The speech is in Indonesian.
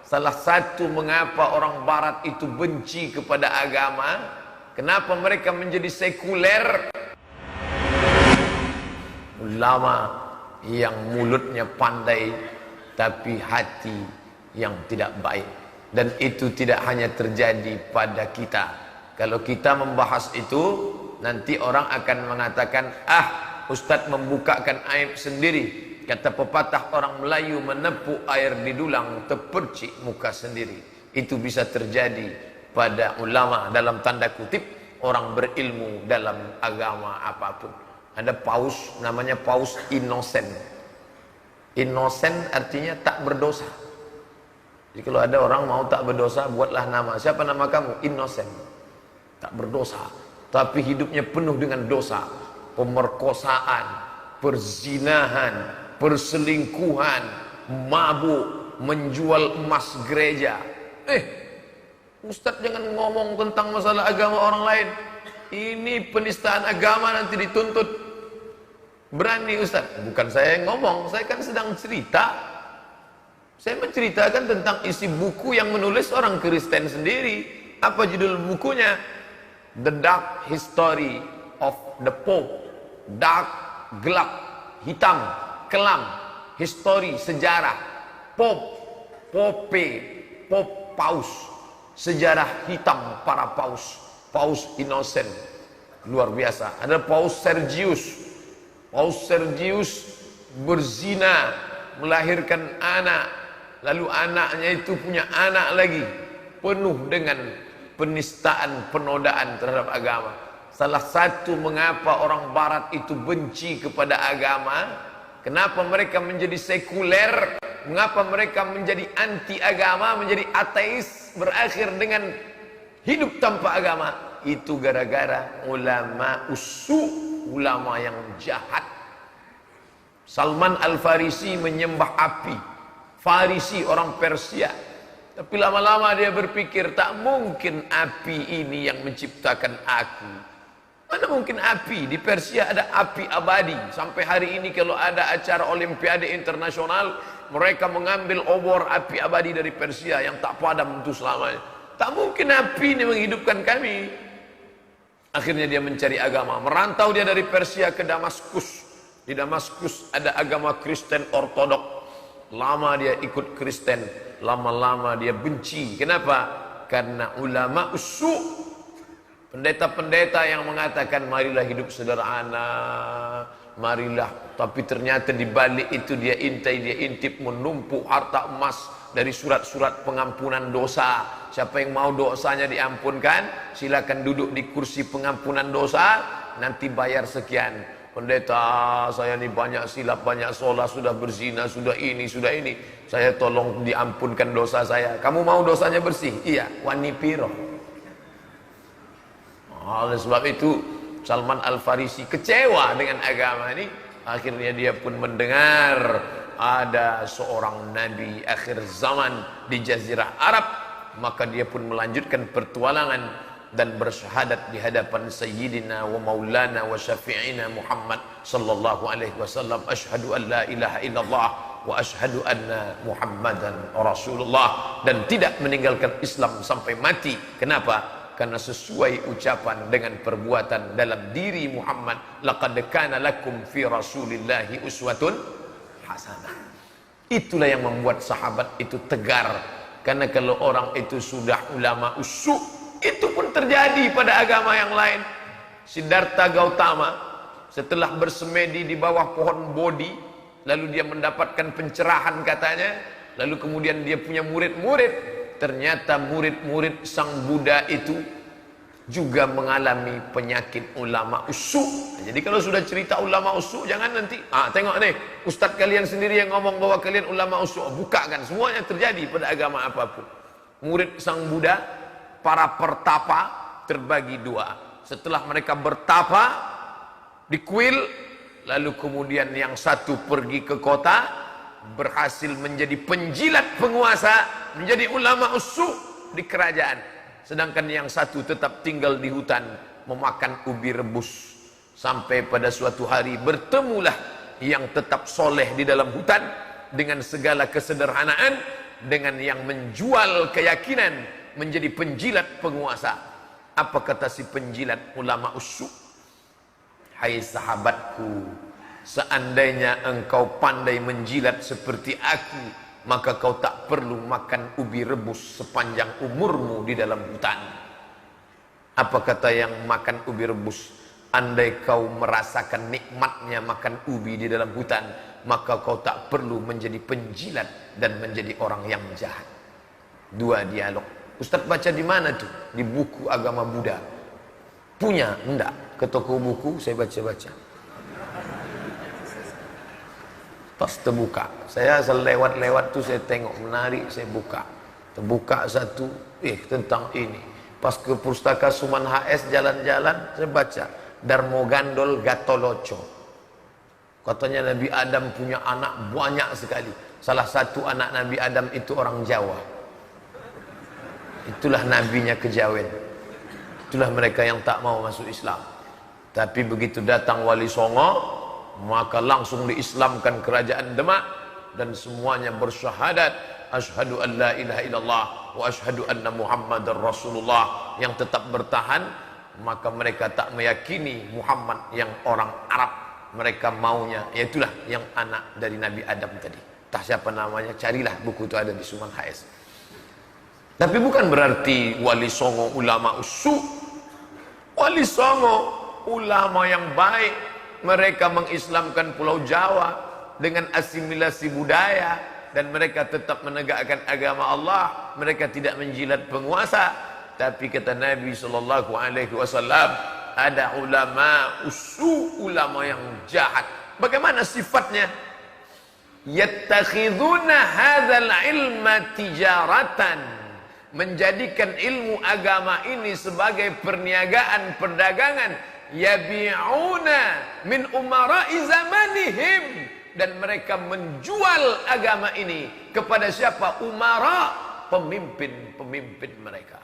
Salah satu mengapa orang barat itu benci kepada agama, kenapa mereka menjadi sekuler, ulama yang mulutnya pandai tapi hati yang tidak baik. Dan itu tidak hanya terjadi pada kita. Kalau kita membahas itu, nanti orang akan mengatakan, Ustadz membukakan aib sendiri. Kata pepatah orang Melayu, menepuk air di dulang, terpercik muka sendiri. Itu bisa terjadi pada ulama, dalam tanda kutip orang berilmu dalam agama apapun. Ada paus, namanya paus Innocent. Innocent artinya tak berdosa. Jadi kalau ada orang mau tak berdosa, buatlah nama. Siapa nama kamu? Innocent. Tak berdosa, tapi hidupnya penuh dengan dosa. Pemerkosaan, perzinahan, perselingkuhan, mabuk, menjual emas gereja. Ustadz jangan ngomong tentang masalah agama orang lain. Ini penistaan agama, nanti dituntut. Berani Ustadz? Bukan saya yang ngomong, saya kan sedang cerita. Saya menceritakan tentang isi buku yang menulis orang Kristen sendiri. Apa judul bukunya? The Dark History of the Pope. Dark, gelap, hitam, kelam, histori, sejarah, pope, paus, sejarah hitam para paus, paus Innocent, luar biasa. Ada paus Sergius berzina, melahirkan anak, lalu anaknya itu punya anak lagi, penuh dengan penistaan, penodaan terhadap agama. Salah satu mengapa orang barat itu benci kepada agama, kenapa mereka menjadi sekuler, mengapa mereka menjadi anti agama, menjadi ateis, berakhir dengan hidup tanpa agama, itu gara-gara ulama ulama yang jahat. Salman Al-Farisi menyembah api. Farisi orang Persia. Tapi lama-lama dia berpikir, tak mungkin api ini yang menciptakan aku. Mana mungkin api? Di Persia ada api abadi. Sampai hari ini kalau ada acara olimpiade internasional, mereka mengambil obor api abadi dari Persia yang tak padam itu selamanya. Tak mungkin api ini menghidupkan kami. Akhirnya dia mencari agama. Merantau dia dari Persia ke Damaskus. Di Damaskus ada agama Kristen Ortodok. Lama dia ikut Kristen, lama-lama dia benci. Kenapa? Karena ulama pendeta-pendeta yang mengatakan marilah hidup sederhana, marilah, tapi ternyata di balik itu dia intip menumpuk harta emas dari surat-surat pengampunan dosa. Siapa yang mau dosanya diampunkan, silakan duduk di kursi pengampunan dosa, nanti bayar sekian. Pendeta, saya ini banyak silap, banyak salah, sudah berzina, sudah ini, saya tolong diampunkan dosa saya. Kamu mau dosanya bersih? Iya, wani piro. Oleh sebab itu Salman Al-Farisi kecewa dengan agama ini. Akhirnya dia pun mendengar ada seorang nabi akhir zaman di Jazirah Arab. Maka dia pun melanjutkan pertualangan dan bersyahadat di hadapan Sayyidina wa Maulana wa Syafi'ina Muhammad sallallahu alaihi wasallam, asyhadu an la ilaha illallah wa asyhadu anna Muhammadan Rasulullah, dan tidak meninggalkan Islam sampai mati. Kenapa? Karena sesuai ucapan dengan perbuatan dalam diri Muhammad, laqad kana lakum fi rasulillahi uswatun hasanah. Itulah yang membuat sahabat itu tegar. Karena kalau orang itu sudah ulama itu pun terjadi pada agama yang lain. Siddhartha Gautama setelah bersemedi di bawah pohon Bodhi, lalu dia mendapatkan pencerahan katanya, lalu kemudian dia punya murid-murid. Ternyata murid-murid sang Buddha itu juga mengalami penyakit ulama Jadi kalau sudah cerita ulama jangan nanti, tengok nih, ustadz kalian sendiri yang ngomong bahwa kalian ulama bukakan, semuanya terjadi pada agama apapun. Murid sang Buddha, para pertapa terbagi dua. Setelah mereka bertapa di kuil, lalu kemudian yang satu pergi ke kota, berhasil menjadi penjilat penguasa, menjadi ulama di kerajaan. Sedangkan yang satu tetap tinggal di hutan, memakan ubi rebus. Sampai pada suatu hari bertemulah yang tetap soleh di dalam hutan dengan segala kesederhanaan dengan yang menjual keyakinan menjadi penjilat penguasa. Apa kata si penjilat ulama usyuk? Hai sahabatku, seandainya engkau pandai menjilat seperti aku, maka kau tak perlu makan ubi rebus sepanjang umurmu di dalam hutan. Apa kata yang makan ubi rebus? Andai kau merasakan nikmatnya makan ubi di dalam hutan, maka kau tak perlu menjadi penjilat dan menjadi orang yang jahat. Dua dialog. Ustaz baca di mana tuh? Di buku agama Buddha. Punya? Enggak. Ke toko buku saya baca-baca. Pas terbuka, saya lewat-lewat tuh saya tengok menarik, saya buka. Terbuka satu, tentang ini. Pas ke Pustaka Suman HS jalan-jalan, saya baca Darmo Gandol Gatoloco. Katanya Nabi Adam punya anak banyak sekali. Salah satu anak Nabi Adam itu orang Jawa. Itulah nabinya kejawen. Itulah mereka yang tak mau masuk Islam. Tapi begitu datang Wali Songo, maka langsung diislamkan kerajaan Demak dan semuanya bersyahadat asyhadu an la ilaha illallah wa asyhadu anna Muhammadar Rasulullah. Yang tetap bertahan, maka mereka tak meyakini Muhammad yang orang Arab. Mereka maunya, yaitulah yang anak dari Nabi Adam tadi. Tak siapa namanya, carilah buku itu ada di Suman HS. Tapi bukan berarti Wali Songo ulama usyuk. Wali Songo ulama yang baik. Mereka mengislamkan Pulau Jawa dengan asimilasi budaya, dan mereka tetap menegakkan agama Allah. Mereka tidak menjilat penguasa. Tapi kata Nabi SAW, ada ulama usyuk, ulama yang jahat. Bagaimana sifatnya? Yattakhiduna hadzal ilma tijaratan, menjadikan ilmu agama ini sebagai perniagaan, perdagangan. Yabi'una min umara'i zamanihim, dan mereka menjual agama ini kepada siapa? Umara, pemimpin-pemimpin mereka.